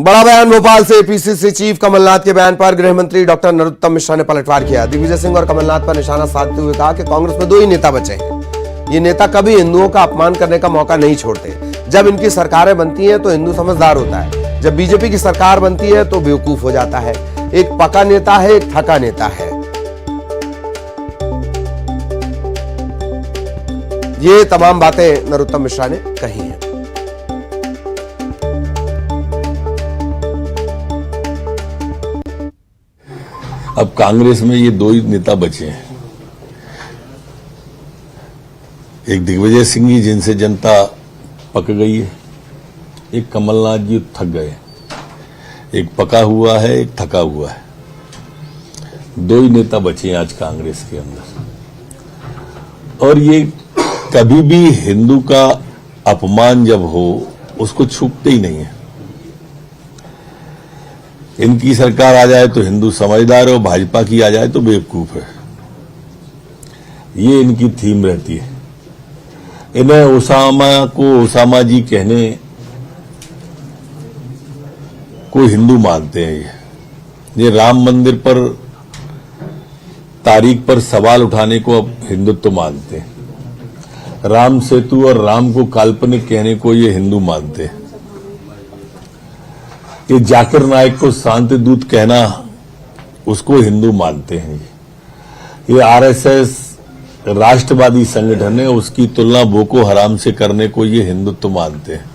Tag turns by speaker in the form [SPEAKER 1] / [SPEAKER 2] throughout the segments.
[SPEAKER 1] बड़ा बयान भोपाल से। एपीसीसी चीफ कमलनाथ के बयान पर गृह मंत्री डॉक्टर नरोत्तम मिश्रा ने पलटवार किया। दिग्विजय सिंह और कमलनाथ पर निशाना साधते हुए कहा कि कांग्रेस में दो ही नेता बचे हैं। ये नेता कभी हिंदुओं का अपमान करने का मौका नहीं छोड़ते। जब इनकी सरकारें बनती हैं तो हिंदू समझदार होता है, जब बीजेपी की सरकार बनती है तो बेवकूफ हो जाता है। एक पका नेता है, एक थका नेता है। ये तमाम बातें नरोत्तम मिश्रा ने कही हैं।
[SPEAKER 2] अब कांग्रेस में ये दो ही नेता बचे हैं, एक दिग्विजय सिंह जी जिनसे जनता पक गई है, एक कमलनाथ जी थक गए। एक पका हुआ है, एक थका हुआ है। दो ही नेता बचे हैं आज कांग्रेस के अंदर। और ये कभी भी हिंदू का अपमान जब हो उसको छूटते ही नहीं है। इनकी सरकार आ जाए तो हिंदू समझदार है, भाजपा की आ जाए तो बेवकूफ है। ये इनकी थीम रहती है। इन्हें ओसामा जी कहने को हिंदू मानते हैं। ये राम मंदिर पर तारीख पर सवाल उठाने को अब हिंदुत्व मानते हैं। राम सेतु और राम को काल्पनिक कहने को ये हिंदू मानते हैं। ये जाकिर नाइक को शांति दूत कहना उसको हिंदू मानते हैं। ये आरएसएस राष्ट्रवादी संगठन है, उसकी तुलना बोको हराम से करने को ये हिंदुत्व मानते हैं।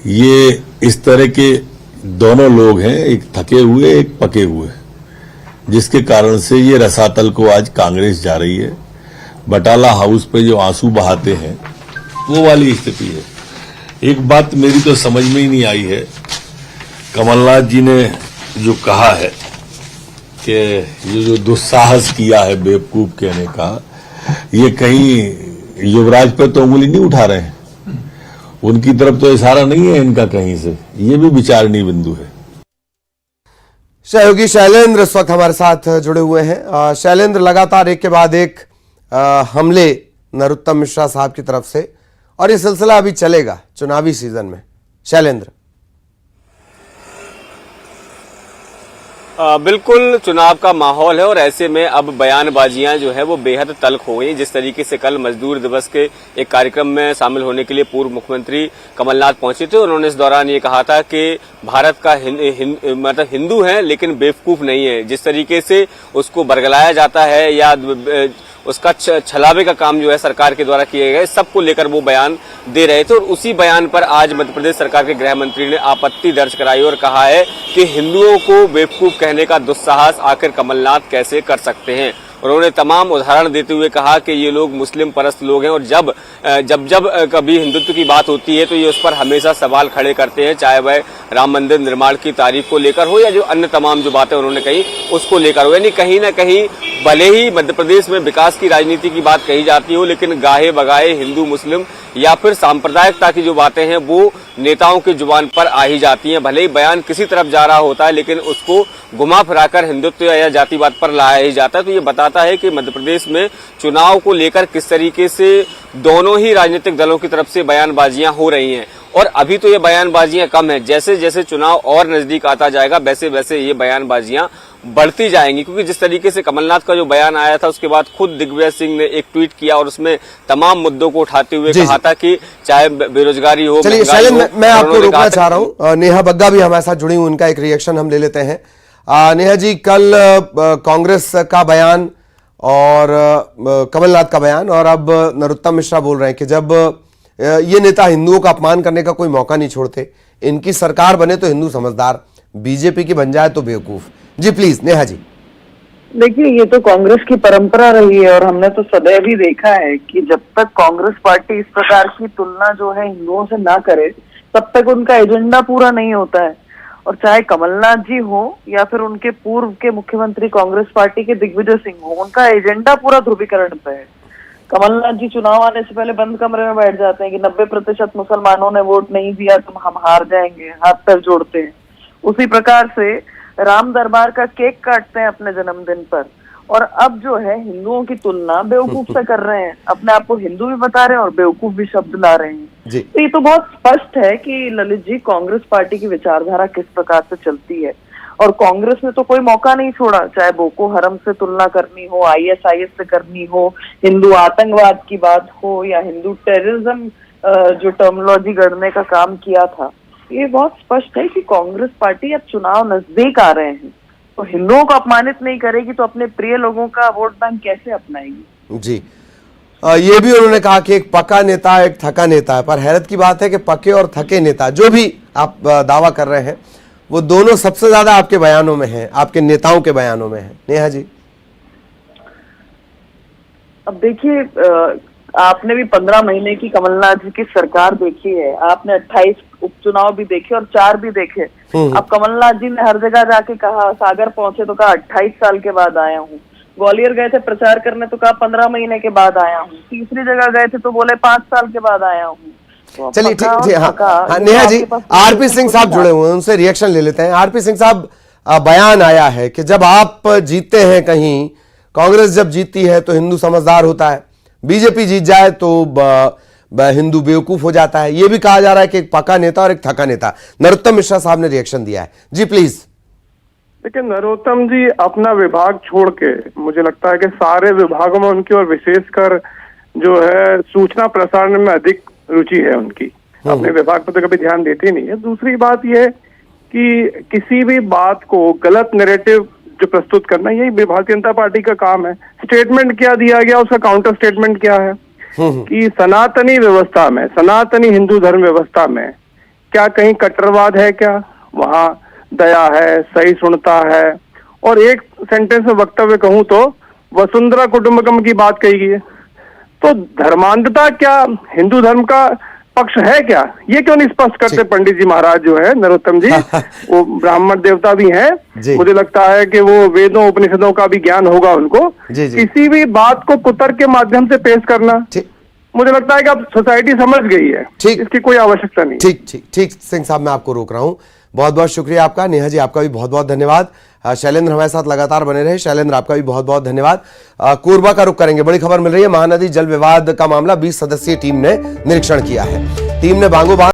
[SPEAKER 2] ये इस तरह के दोनों लोग हैं, एक थके हुए एक पके हुए, जिसके कारण से ये रसातल को आज कांग्रेस जा रही है। बटाला हाउस पे जो आंसू बहाते हैं वो वाली स्थिति है। एक बात मेरी तो समझ में ही नहीं आई है, कमलनाथ जी ने जो कहा है कि ये जो दुस्साहस किया है बेवकूफ कहने का, ये कहीं युवराज पर तो उंगली नहीं उठा रहे हैं, उनकी तरफ तो इशारा नहीं है इनका कहीं से। ये भी विचारणीय बिंदु है।
[SPEAKER 1] सहयोगी शैलेंद्र इस वक्त हमारे साथ जुड़े हुए हैं। शैलेंद्र, लगातार एक के बाद एक हमले नरोत्तम मिश्रा साहब की तरफ से, और ये सिलसिला अभी चलेगा चुनावी सीजन में। शैलेंद्र,
[SPEAKER 3] बिल्कुल चुनाव का माहौल है और ऐसे में अब बयानबाजियां जो है वो बेहद तल्ख हो गई। जिस तरीके से कल मजदूर दिवस के एक कार्यक्रम में शामिल होने के लिए पूर्व मुख्यमंत्री कमलनाथ पहुंचे थे, उन्होंने इस दौरान ये कहा था कि भारत का मतलब हिंदू है लेकिन बेवकूफ नहीं है। जिस तरीके से उसको बरगलाया जाता है या उसका छलावे का काम जो है सरकार के द्वारा किए गए, सबको लेकर वो बयान दे रहे थे। और उसी बयान पर आज मध्य प्रदेश सरकार के गृह मंत्री ने आपत्ति दर्ज कराई और कहा है कि हिंदुओं को बेवकूफ कहने का दुस्साहस आखिर कमलनाथ कैसे कर सकते हैं। उन्होंने तमाम उदाहरण देते हुए कहा कि ये लोग मुस्लिम परस्त लोग हैं और जब कभी हिंदुत्व की बात होती है तो ये उस पर हमेशा सवाल खड़े करते हैं, चाहे वह राम मंदिर निर्माण की तारीख को लेकर हो या जो अन्य तमाम जो बातें उन्होंने कही उसको लेकर हो। यानी कहीं ना कहीं भले ही मध्य प्रदेश में विकास की राजनीति की बात कही जाती हो, लेकिन गाहे बगाए हिंदू मुस्लिम या फिर सांप्रदायिकता की जो बातें हैं वो नेताओं की जुबान पर आ ही जाती हैं। भले ही बयान किसी तरफ जा रहा होता है लेकिन उसको घुमा फिराकर हिंदुत्व या जातिवाद पर लाया ही जाता है। तो ये बताता है कि मध्य प्रदेश में चुनाव को लेकर किस तरीके से दोनों ही राजनीतिक दलों की तरफ से बयानबाजियां हो रही हैं। और अभी तो ये बयानबाजियां कम है, जैसे जैसे चुनाव और नजदीक आता जाएगा वैसे वैसे ये बयानबाजियां बढ़ती जाएंगी। क्योंकि जिस तरीके से कमलनाथ का जो बयान आया था उसके बाद खुद दिग्विजय सिंह ने एक ट्वीट किया और उसमें तमाम मुद्दों को उठाते हुए कहा था कि चाहे बेरोजगारी हो,
[SPEAKER 1] चलिए शैलेंद्र, मैं आपको रोकना चाह रहा हूं। नेहा बग्गा भी हमारे साथ जुड़ी हुई, उनका एक रिएक्शन हम ले लेते हैं। नेहा जी, कल कांग्रेस का बयान और कमलनाथ का बयान, और अब नरोत्तम मिश्रा बोल रहे हैं कि जब ये नेता हिंदुओं का अपमान करने का कोई मौका नहीं छोड़ते, इनकी सरकार बने तो हिंदू समझदार, बीजेपी की बन जाए तो बेवकूफ। जी प्लीज नेहा जी।
[SPEAKER 4] देखिए, ये तो कांग्रेस की परंपरा रही है और हमने तो सदैव ही देखा है कि जब तक कांग्रेस पार्टी इस प्रकार की तुलना जो है हिंदुओं से ना करे तब तक उनका एजेंडा पूरा नहीं होता है। और चाहे कमलनाथ जी हो या फिर उनके पूर्व के मुख्यमंत्री कांग्रेस पार्टी के दिग्विजय सिंह हो, उनका एजेंडा पूरा ध्रुवीकरण पे है। कमलनाथ जी चुनाव आने से पहले बंद कमरे में बैठ जाते हैं कि 90% मुसलमानों ने वोट नहीं दिया तो हम हार जाएंगे, हाथ पैर जोड़ते हैं। उसी प्रकार से राम दरबार का केक काटते हैं अपने जन्मदिन पर और अब जो है हिंदुओं की तुलना बेवकूफ से कर रहे हैं, अपने आप को हिंदू भी बता रहे हैं और बेवकूफ भी शब्द ला रहे हैं।
[SPEAKER 1] जी।
[SPEAKER 4] तो ये तो बहुत स्पष्ट है कि ललित जी कांग्रेस पार्टी की विचारधारा किस प्रकार से चलती है। और कांग्रेस ने तो कोई मौका नहीं छोड़ा, चाहे बोको हरम से तुलना करनी हो, ISIS से करनी हो, हिंदू आतंकवाद की बात हो या हिंदू टेररिज्म जो टर्मिनोलॉजी गढ़ने का काम किया था। ये बहुत स्पष्ट है कि कांग्रेस पार्टी अब चुनाव नजदीक आ रहे हैं तो हिंदुओं को अपमानित नहीं करेगी तो अपने प्रिय लोगों का वोट बैंक कैसे अपनाएगी।
[SPEAKER 1] जी। ये भी उन्होंने कहा कि एक पक्का नेता एक थका नेता है, पर हैरत की बात है कि पक्के और थके नेता जो भी आप दावा कर रहे हैं वो दोनों सबसे ज्यादा आपके बयानों में हैं, आपके नेताओं के बयानों में हैं। नेहा जी,
[SPEAKER 4] अब देखिए, आपने भी 15 महीने की कमलनाथ जी की सरकार देखी है, आपने 28 उपचुनाव भी देखे और 4 भी देखे। अब कमलनाथ जी ने हर जगह जाके कहा, सागर पहुंचे तो कहा 28 साल के बाद आया हूँ, ग्वालियर गए थे प्रचार करने तो कहा 15 महीने के बाद आया हूँ, तीसरी जगह गए थे तो बोले 5 साल के बाद आया हूँ। तो
[SPEAKER 1] चलिए ठीक, हाँ नेहा जी, आरपी सिंह साहब जुड़े हुए हैं, उनसे रिएक्शन ले लेते हैं। आरपी सिंह साहब, बयान आया है कि जब आप जीतते हैं कहीं, कांग्रेस जब जीतती है तो हिंदू समझदार होता है, बीजेपी जीत जाए तो हिंदू बेवकूफ हो जाता है। यह भी कहा जा रहा है कि एक पक्का नेता और एक थका नेता। नरोत्तम मिश्रा साहब ने रिएक्शन दिया है। जी प्लीज।
[SPEAKER 5] देखिए नरोत्तम जी अपना विभाग छोड़ के, मुझे लगता है कि सारे विभागों में उनकी और विशेषकर जो है सूचना प्रसारण में अधिक रुचि है उनकी। अपने विभाग पर तो कभी ध्यान देते ही नहीं है। दूसरी बात यह कि किसी भी बात को गलत नैरेटिव जो प्रस्तुत करना, यही भारतीय जनता पार्टी का काम है। स्टेटमेंट क्या दिया गया, उसका काउंटर स्टेटमेंट क्या है कि सनातनी व्यवस्था में, सनातनी हिंदू धर्म व्यवस्था में क्या कहीं कट्टरवाद है, क्या वहां दया है, सहिष्णुता है। और एक सेंटेंस में वक्तव्य कहूं तो वसुंधरा कुटुंबकम की बात कही गई है। तो धर्मांधता क्या हिंदू धर्म का पक्ष है क्या, ये क्यों नहीं स्पष्ट करते पंडित जी महाराज जो है नरोत्तम जी? वो ब्राह्मण देवता भी हैं, मुझे लगता है कि वो वेदों उपनिषदों का भी ज्ञान होगा उनको। किसी भी बात को कुतर्क के माध्यम से पेश करना, मुझे लगता है कि अब सोसाइटी समझ गई है, इसकी कोई आवश्यकता नहीं।
[SPEAKER 1] ठीक ठीक ठीक सिंह साहब, मैं आपको रोक रहा हूं। बहुत बहुत शुक्रिया आपका। नेहा जी, आपका भी बहुत बहुत धन्यवाद। शैलेंद्र हमारे साथ लगातार बने रहे। शैलेंद्र, आपका भी बहुत बहुत धन्यवाद। कोरबा का रुख करेंगे। बड़ी खबर मिल रही है, महानदी जल विवाद का मामला 20 सदस्यीय टीम ने निरीक्षण किया है। टीम ने बांगो बांध